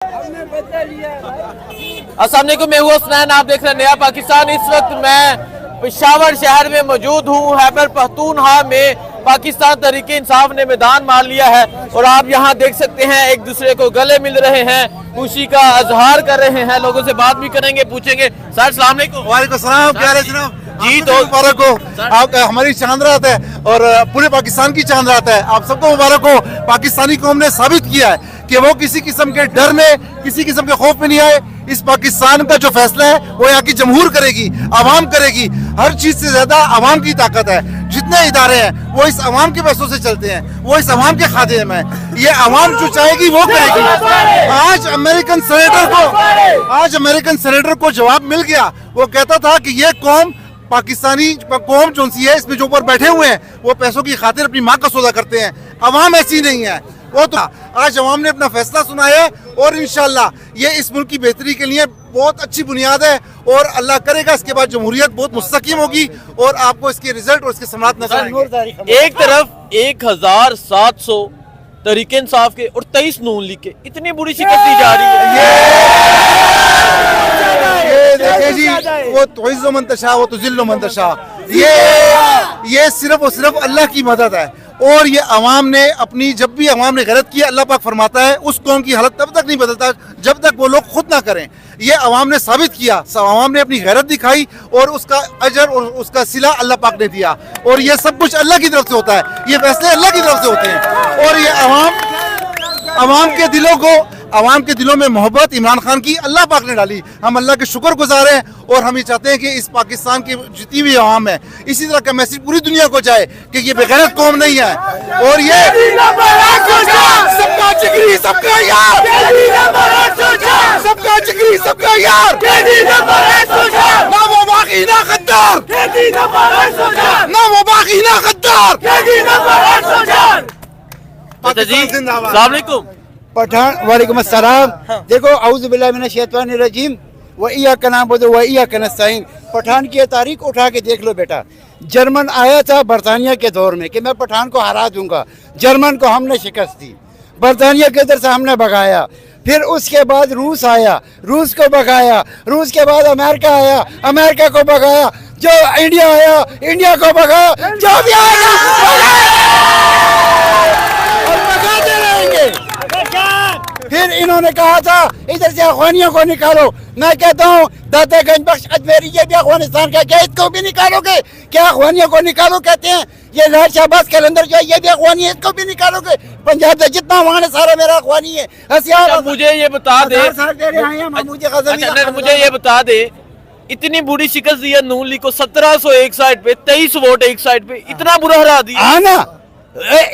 अस्सलाम वालेकुम, मैं हूँ हसनैन, आप देख रहे हैं नया पाकिस्तान। इस वक्त मैं पेशावर शहर में मौजूद हूँ। खैबर पख्तूनख्वा में पाकिस्तान तहरीक इंसाफ ने मैदान मार लिया है और आप यहाँ देख सकते हैं एक दूसरे को गले मिल रहे हैं, खुशी का इजहार कर रहे हैं। लोगों से बात भी करेंगे, पूछेंगे। सर अस्सलाम वालेकुम। वालेकुम सलाम, क्या हाल है जनाब? जी तो मुबारक हो, आप हमारी चांद रात है और पूरे पाकिस्तान की चांद रात है। आप सबको मुबारक हो। पाकिस्तानी कौम ने साबित किया है कि वो किसी किस्म के डर में, किसी किस्म के खौफ में नहीं आए। इस पाकिस्तान का जो फैसला है वो यहाँ की जमहूर करेगी, आवाम करेगी। हर चीज से ज्यादा आवाम की ताकत है। जितने इदारे हैं वो इस आवाम के पैसों से चलते हैं, वो इस आवाम के खादिम है। ये आवाम जो चाहेगी वो करेगी। आज अमेरिकन सेनेटर को जवाब मिल गया। वो कहता था कि ये कौम, पाकिस्तानी कौम जो सी है, इसमें जो ऊपर बैठे हुए हैं वो पैसों की खातिर अपनी माँ का सौदा करते हैं। अवाम ऐसी नहीं है। वो तो आज अवाम ने अपना फैसला सुनाया है और इंशाल्लाह ये इस मुल्क की बेहतरी के लिए बहुत अच्छी बुनियाद है और अल्लाह करेगा इसके बाद जमहूरियत बहुत मुस्तकीम होगी और आपको इसके रिजल्ट और इसके समात नजर आएंगे। एक तरफ 1700 तहरीक इंसाफ के और 23 नून लीग के, इतनी बुरी शिकस्त दी जा रही है। ये देखिए जी, वो तुइज़्ज़ु मन तशा वो तुज़िल्लु मन तशा, ये सिर्फ और सिर्फ अल्लाह की मदद है। और ये अवाम ने अपनी, जब भी अवाम ने गलत किया, अल्लाह पाक फरमाता है उस कौम की हालत तब तक नहीं बदलता जब तक वो लोग खुद ना करें। ये अवाम ने साबित किया, अवाम ने अपनी गैरत दिखाई और उसका अजर और उसका सिला अल्लाह पाक ने दिया। और ये सब कुछ अल्लाह की तरफ से होता है, ये फैसले अल्लाह की तरफ से होते हैं। और ये अवाम के दिलों में मोहब्बत इमरान खान की अल्लाह पाक ने डाली। हम अल्लाह के शुक्र गुजार हैं और हम ये चाहते हैं कि इस पाकिस्तान की जितनी भी अवाम है, इसी तरह का मैसेज पूरी दुनिया को जाए कि ये बेगैरत कौम नहीं है। और ये सबका जिगरी, सबका यार, सबका जिगरी, सबका यार, ना वो बागी ना गद्दार, ना वो बागी ना गद्दार। अस्सलाम वालेकुम। पठान, वालेकुम अस्सलाम। देखो, औज़ु बिल्लाहि मिनश शैतानिर रजीम, व इय्याका नअबुदु व इय्याका नस्तईन। पठान की तारीख उठा के देख लो बेटा। जर्मन आया था बरतानिया के दौर में कि मैं पठान को हरा दूंगा। जर्मन को हमने शिकस्त दी, बरतानिया के इधर से हमने भगाया। फिर उसके बाद रूस आया, रूस को भगाया। रूस के बाद अमेरिका आया, अमेरिका को भगाया। जो इंडिया आया, इंडिया को भगाया। जो भी आएगा और भगाते रहेंगे। फिर इन्होंने कहा था इधर से अफगानियों को निकालो। मैं कहता हूँ दातागंज बख्श अजमेरी, ये भी अफगानिस्तान का, क्या इसको भी निकालोगे? क्या अफगानियों को निकालो कहते हैं? ये लाल शाहबाज कलंदर जो है ये भी अफगानी है, इसको भी निकालोगे? पंजाब से जितना वहाँ सारा मेरा अफगानी है। मुझे ये बता दे, मुझे ये बता दे, इतनी बुरी शिकस्त दी है नून लीग को। 1700 एक साइड पे, 23 वोट एक साइड पे, इतना बुरा हरा दिया। हाँ ना,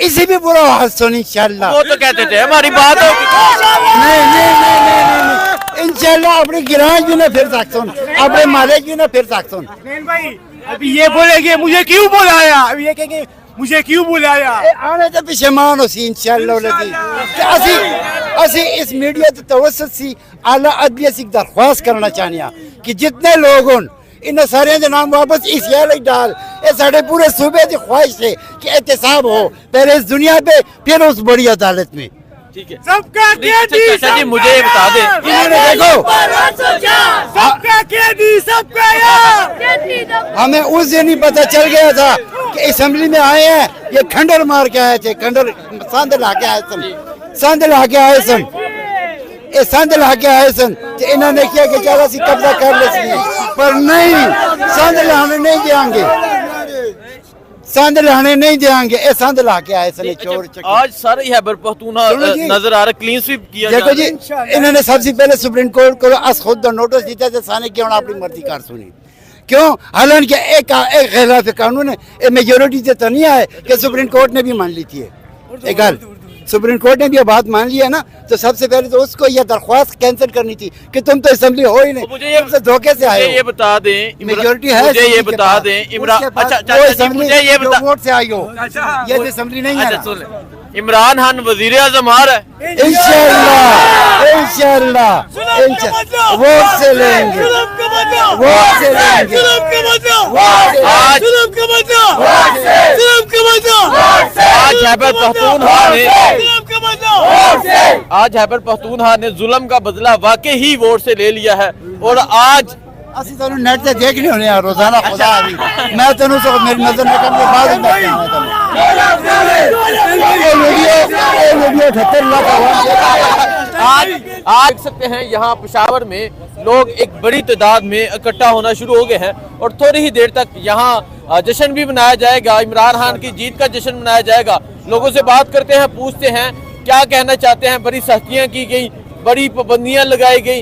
इसी भी बुरा हाल सुन इंशाल्लाह। वो तो कहते थे हमारी बात हो। नहीं, इंशाल्लाह अपनी गिराज भी ना फिर सकते, अपने मालिक भी ना फिर सकते। भाई अभी ये बोलेंगे मुझे क्यों बुलाया, अभी ये कहेंगे मुझे क्यों बुलाया। आने तो पशेमान हो सी इंशाल्लाह लगी। असी इस मीडिया के तवसत सी आला अदलिया से दरख्वास्त करना चाहते हैं कि जितने लोग हों इन सारे के नाम वापस इस यार डाल। ये साढ़े पूरे सूबे की ख्वाहिश है कि एहतसाब हो, पहले इस दुनिया पे फिर उस बड़ी अदालत में। ठीक है, सबका जी मुझे ये बता दे, देखो सबका सबका यार। हमें उस दिन ही पता चल गया था कि असेंबली में आए हैं, ये खंडर मार के आए थे, खंडर संद ला के आए सन, संद ला के आए सन, ये संद ला के आए सन। इन्होंने किया कि चलो सी कब्जा कर ले, पर नहीं, संद लाने नहीं देंगे, संद लाने नहीं देंगे। ये संद ला के आए सन चोर। आज सारे खैबर पख्तूनख्वा नजर आ रहा, क्लीन स्वीप किया। देखो जी, इन्होंने सबसे पहले सुप्रीम कोर्ट को अस खुद नोटिस दिया था साने क्यों अपनी मर्जी कार सुनी। क्यों? हालांकि एक खिलाफ कानून है, मेजोरिटी से तो नहीं आए कि सुप्रीम कोर्ट ने भी मान ली थी। एक गल सुप्रीम कोर्ट ने भी बात मान ली है ना, तो सबसे पहले तो उसको यह दरख्वास्त कैंसिल करनी थी कि तुम तो असेंबली हो ही नहीं, मुझे ये धोखे से आए। ये बता दें, मेजोरिटी है, मुझे ये बता दें इमरान, अच्छा मुझे ये बता, वोट से आई हो, ये असेंबली नहीं है। इमरान खान वजीर आज़म आ रहा है इंशाअल्लाह, इंशाअल्लाह वोट से लेंगे, वोट से लेंगे। आज खैबर पख्तूनख्वा में आज हैबर पख्तूनख्वा ने जुल्म का बदला वाकई ही वोट से ले लिया है और आज ਅਸੀਂ ਤੁਹਾਨੂੰ ਨੈਟ ਤੇ ਦੇਖ ਨਹੀਂ ਹੋਣੇ ਆ ਰੋਜ਼ਾਨਾ ਖੁਦਾ ਵੀ ਮੈਂ ਤੈਨੂੰ ਸੋ ਮੇਰੀ ਨਜ਼ਰ ਨਿਕਲ ਕੇ ਬਾਅਦ ਵਿੱਚ ਦੇਖਾਂਗਾ ਤੈਨੂੰ ਇਹ ਵੀਡੀਓ 78 लाख आज देख सकते हैं यहाँ पेशावर में लोग एक बड़ी तादाद में इकट्ठा होना शुरू हो गए हैं और थोड़ी ही देर तक यहाँ जश्न भी मनाया जाएगा, इमरान खान की जीत का जश्न मनाया जाएगा। लोगों से बात करते हैं, पूछते हैं क्या कहना चाहते हैं। बड़ी सख्तियां की गई, बड़ी पाबंदियां लगाई गई,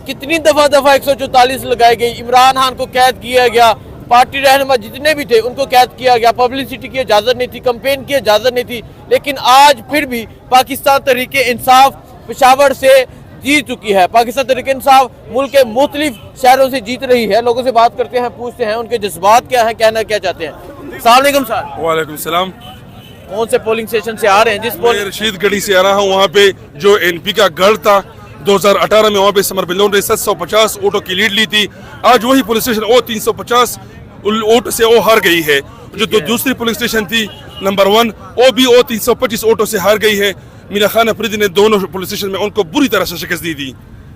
कितनी दफा 144 लगाई गई, इमरान खान को कैद किया गया, पार्टी रहनुमा जितने भी थे उनको कैद किया गया, पब्लिसिटी की इजाजत नहीं थी, कैंपेन की इजाजत नहीं थी। लेकिन आज फिर भी पाकिस्तान तहरीक इंसाफ पेशावर से जीत चुकी है। पाकिस्तान तहरीक इंसाफ मुल्क के मुख्तलिफ शहरों से जीत रही है। लोगों से बात करते हैं, पूछते हैं उनके जज्बात क्या है, कहना क्या चाहते हैं। अस्सलाम वालेकुम सर। वालेकुम सलाम। कौन से पोलिंग स्टेशन से आ रहे हैं? मैं रशीद गढ़ी से आ रहा हूँ। वहाँ पे जो एनपी का गढ़ था 2018 में, वहाँ पे समर बिल्लों ने 750 वोटों की लीड ली थी। आज वही पुलिस स्टेशन वो 350 वोट से वो हार गई है। जो दूसरी पुलिस स्टेशन थी नंबर 1 वो भी वो 325 वोटों से हार गई है। मीना खान अफरीदी ने दोनों पुलिस स्टेशन में उनको बुरी तरह से शिकस्त दी थी।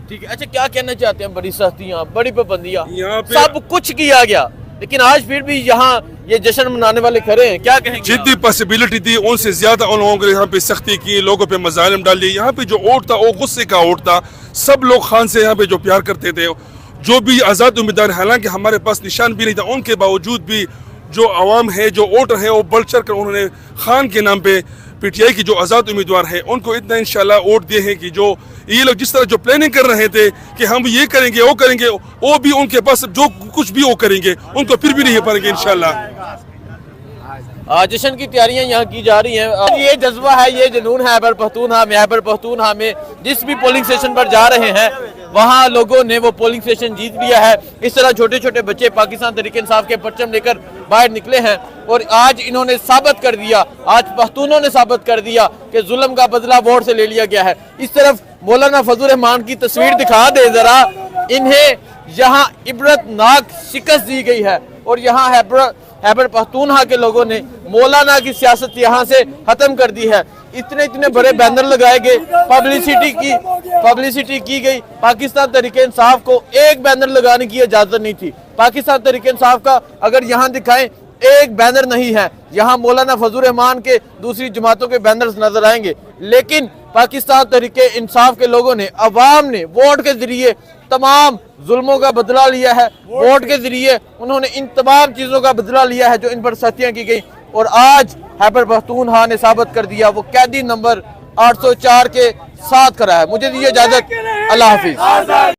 ठीक है, अच्छा क्या कहना चाहते हैं? बड़ी सख्तियाँ, बड़ी पाबंदियाँ, यहाँ पे सब कुछ किया गया, लेकिन आज फिर भी यहाँ ये जश्न मनाने वाले खड़े हैं, क्या कहेंगे? जितनी पॉसिबिलिटी थी उनसे ज्यादा उन लोगों को यहाँ पे सख्ती की, लोगों पे मज़ालिम डाल दिए। यहाँ पे जो वोट था वो गुस्से का वोट था। सब लोग खान से यहाँ पे जो प्यार करते थे, जो भी आज़ाद उम्मीदवार, हालांकि हमारे पास निशान भी नहीं था, उनके बावजूद भी जो आवाम है, जो वोटर है, वो बढ़ चढ़ कर उन्होंने खान के नाम पे पीटीआई की जो आज़ाद उम्मीदवार है उनको इतना इंशाल्लाह वोट दिए हैं कि जो ये लोग जिस तरह जो प्लानिंग कर रहे थे कि हम ये करेंगे वो करेंगे, वो भी उनके पास जो कुछ भी वो करेंगे उनको फिर भी नहीं पाएंगे इंशाल्लाह। जश्न की तैयारियां यहाँ की जा रही हैं। ये जज्बा है, ये जुनून है हैबर पख्तूनख्वा में जिस भी पोलिंग स्टेशन पर जा रहे हैं वहाँ लोगों ने वो पोलिंग स्टेशन जीत लिया है। इस तरह छोटे छोटे बच्चे पाकिस्तान तहरीक इंसाफ के परचम लेकर बाहर निकले हैं और आज इन्होंने साबित कर दिया, आज पख्तूनों ने साबित कर दिया कि जुल्म का बदला वोट से ले लिया गया है। इस तरफ मौलाना फजल रहमान की तस्वीर दिखा दे जरा, इन्हें यहाँ इबरतनाक शिकस्त दी गई है और यहाँ हैबर पख्तूनख्वा के लोगों ने मौलाना की सियासत यहाँ से खत्म कर दी है। इतने बड़े बैनर लगाए गए, पब्लिसिटी की गई। पाकिस्तान तहरीक इंसाफ को एक बैनर लगाने की इजाजत नहीं थी। पाकिस्तान तहरीक इंसाफ का अगर यहाँ दिखाएं एक बैनर नहीं है, यहाँ मौलाना फजल रहमान के दूसरी जमातों के बैनर्स नजर आएंगे। लेकिन पाकिस्तान तहरीक इंसाफ के लोगों ने, अवाम ने वोट के जरिए तमाम जुल्मों का बदला लिया है। वोट के जरिए उन्होंने इन तमाम चीजों का बदला लिया है जो इन पर सख्तियां की गई और आज हैबर पख्तूनख्वा ने साबित कर दिया, वो कैदी नंबर 804 के साथ खड़ा है। मुझे दीजिए इजाजत, अल्लाह हाफिज।